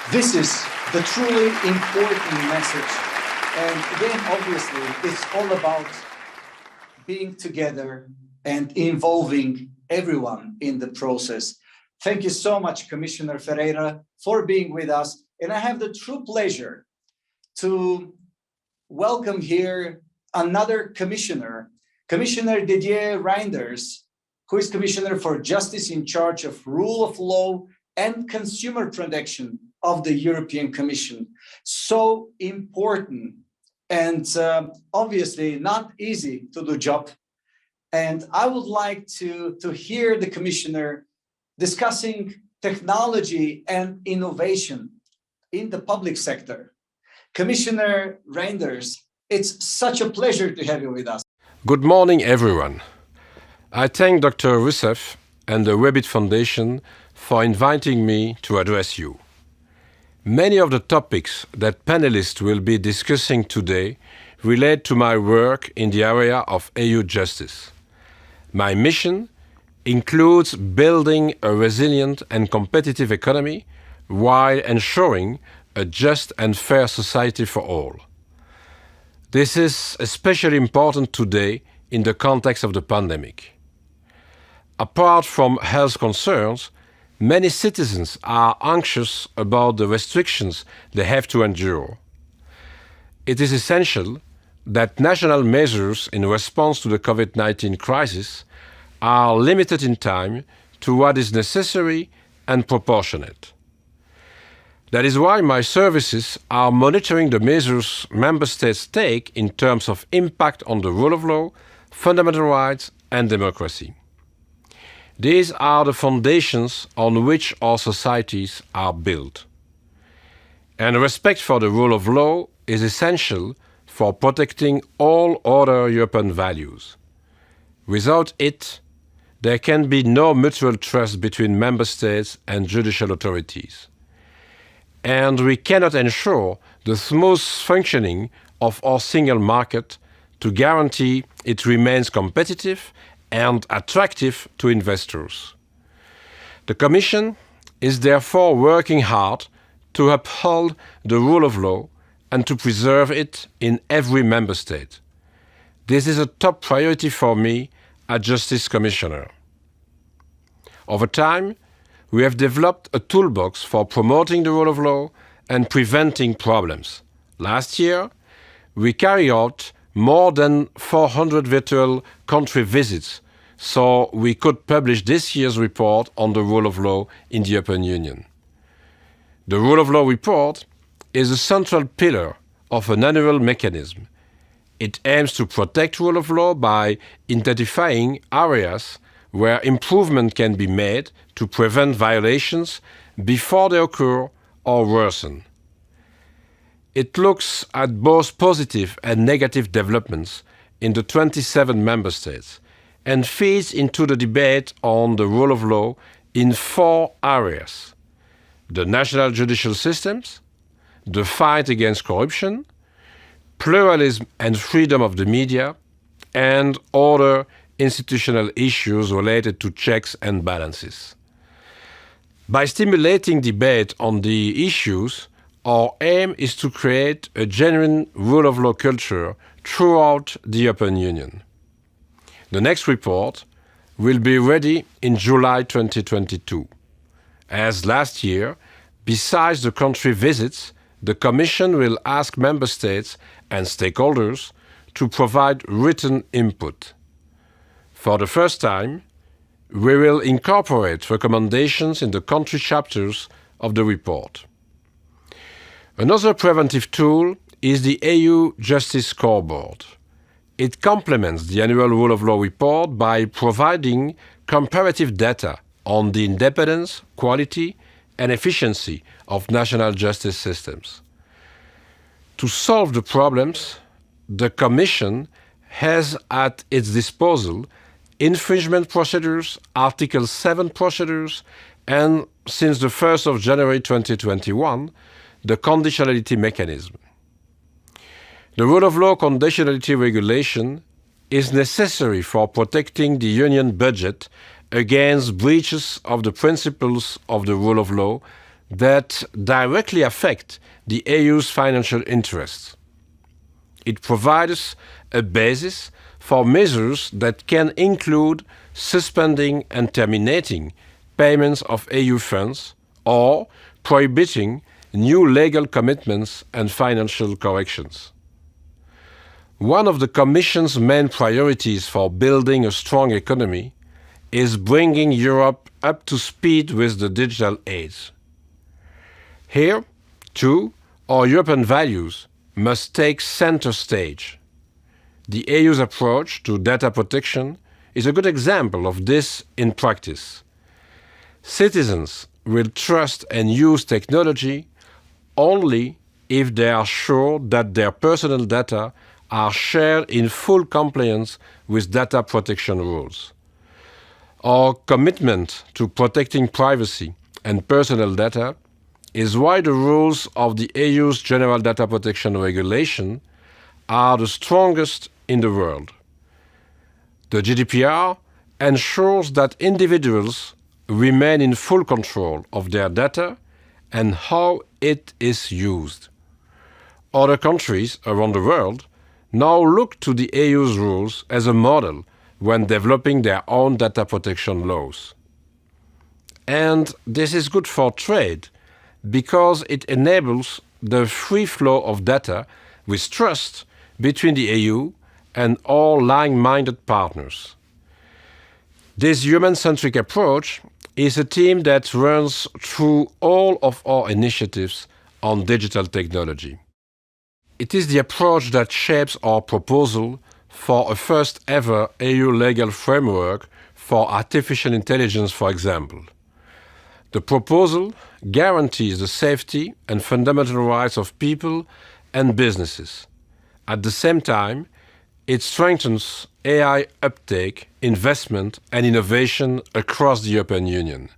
This is the truly important message. And again, obviously, it's all about being together and involving everyone in the process. Thank you so much, Commissioner Ferreira, for being with us. And I have the true pleasure to welcome here another commissioner, Commissioner Didier Reynders, who is Commissioner for Justice in charge of rule of law and consumer protection of the European Commission. So important and obviously not easy to do job. And I would like to hear the Commissioner discussing technology and innovation in the public sector. Commissioner Reynders, it's such a pleasure to have you with us. Good morning, everyone. I thank Dr. Rousseff and the Webit Foundation for inviting me to address you. Many of the topics that panelists will be discussing today relate to my work in the area of EU justice. My mission includes building a resilient and competitive economy while ensuring a just and fair society for all. This is especially important today in the context of the pandemic. Apart from health concerns, many citizens are anxious about the restrictions they have to endure. It is essential that national measures in response to the COVID-19 crisis are limited in time to what is necessary and proportionate. That is why my services are monitoring the measures member states take in terms of impact on the rule of law, fundamental rights, and democracy. These are the foundations on which our societies are built. And respect for the rule of law is essential for protecting all other European values. Without it, there can be no mutual trust between member states and judicial authorities. And we cannot ensure the smooth functioning of our single market to guarantee it remains competitive and attractive to investors. The Commission is therefore working hard to uphold the rule of law and to preserve it in every member state. This is a top priority for me as Justice Commissioner. Over time, we have developed a toolbox for promoting the rule of law and preventing problems. Last year, we carried out more than 400 virtual country visits, so we could publish this year's report on the rule of law in the European Union. The rule of law report is a central pillar of an annual mechanism. It aims to protect rule of law by identifying areas where improvement can be made to prevent violations before they occur or worsen. It looks at both positive and negative developments in the 27 member states and feeds into the debate on the rule of law in 4 areas: the national judicial systems, the fight against corruption, pluralism and freedom of the media, and other institutional issues related to checks and balances. By stimulating debate on the issues, our aim is to create a genuine rule of law culture throughout the European Union. The next report will be ready in July 2022. As last year, besides the country visits, the Commission will ask member states and stakeholders to provide written input. For the first time, we will incorporate recommendations in the country chapters of the report. Another preventive tool is the EU Justice Scoreboard. It complements the annual rule of law report by providing comparative data on the independence, quality, and efficiency of national justice systems. To solve the problems, the Commission has at its disposal infringement procedures, Article 7 procedures, and since the 1st of January 2021, the conditionality mechanism. The rule of law conditionality regulation is necessary for protecting the Union budget against breaches of the principles of the rule of law that directly affect the EU's financial interests. It provides a basis for measures that can include suspending and terminating payments of EU funds or prohibiting new legal commitments and financial corrections. One of the Commission's main priorities for building a strong economy is bringing Europe up to speed with the digital age. Here, too, our European values must take center stage. The EU's approach to data protection is a good example of this in practice. Citizens will trust and use technology only if they are sure that their personal data are shared in full compliance with data protection rules. Our commitment to protecting privacy and personal data is why the rules of the EU's General Data Protection Regulation are the strongest in the world. The GDPR ensures that individuals remain in full control of their data and how it is used. Other countries around the world now look to the EU's rules as a model when developing their own data protection laws. And this is good for trade because it enables the free flow of data with trust between the EU and all like-minded partners. This human-centric approach is a theme that runs through all of our initiatives on digital technology. It is the approach that shapes our proposal for a first-ever EU legal framework for artificial intelligence, for example. The proposal guarantees the safety and fundamental rights of people and businesses. At the same time, it strengthens AI uptake, investment and innovation across the European Union.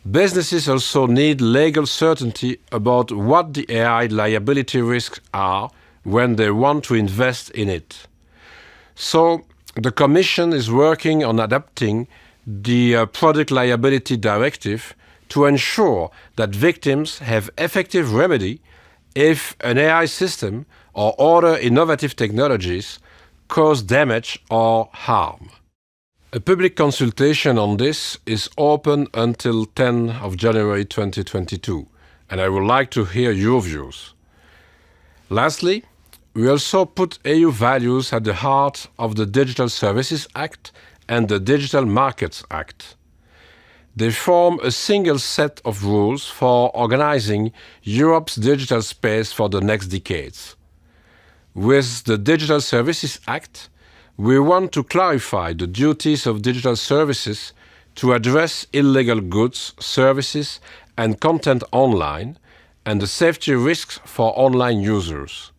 Businesses also need legal certainty about what the AI liability risks are when they want to invest in it. So, the Commission is working on adapting the Product Liability Directive to ensure that victims have effective remedy if an AI system or other innovative technologies cause damage or harm. A public consultation on this is open until 10 of January 2022, and I would like to hear your views. Lastly, we also put EU values at the heart of the Digital Services Act and the Digital Markets Act. They form a single set of rules for organizing Europe's digital space for the next decades. With the Digital Services Act, we want to clarify the duties of digital services to address illegal goods, services, and content online, and the safety risks for online users.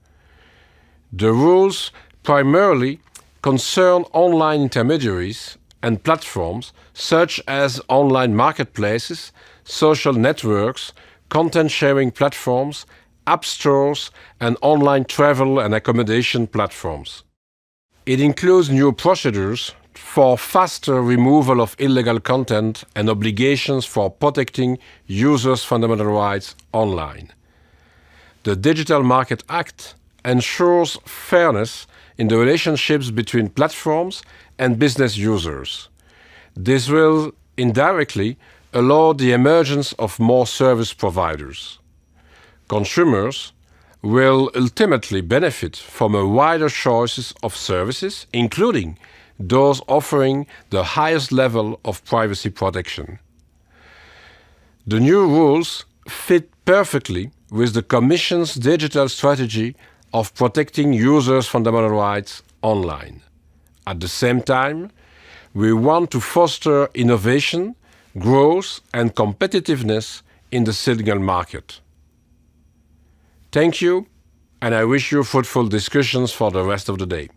The rules primarily concern online intermediaries and platforms such as online marketplaces, social networks, content-sharing platforms, app stores, and online travel and accommodation platforms. It includes new procedures for faster removal of illegal content and obligations for protecting users' fundamental rights online. The Digital Market Act ensures fairness in the relationships between platforms and business users. This will indirectly allow the emergence of more service providers. Consumers will ultimately benefit from a wider choice of services, including those offering the highest level of privacy protection. The new rules fit perfectly with the Commission's digital strategy of protecting users' fundamental rights online. At the same time, we want to foster innovation, growth and competitiveness in the single market. Thank you, and I wish you fruitful discussions for the rest of the day.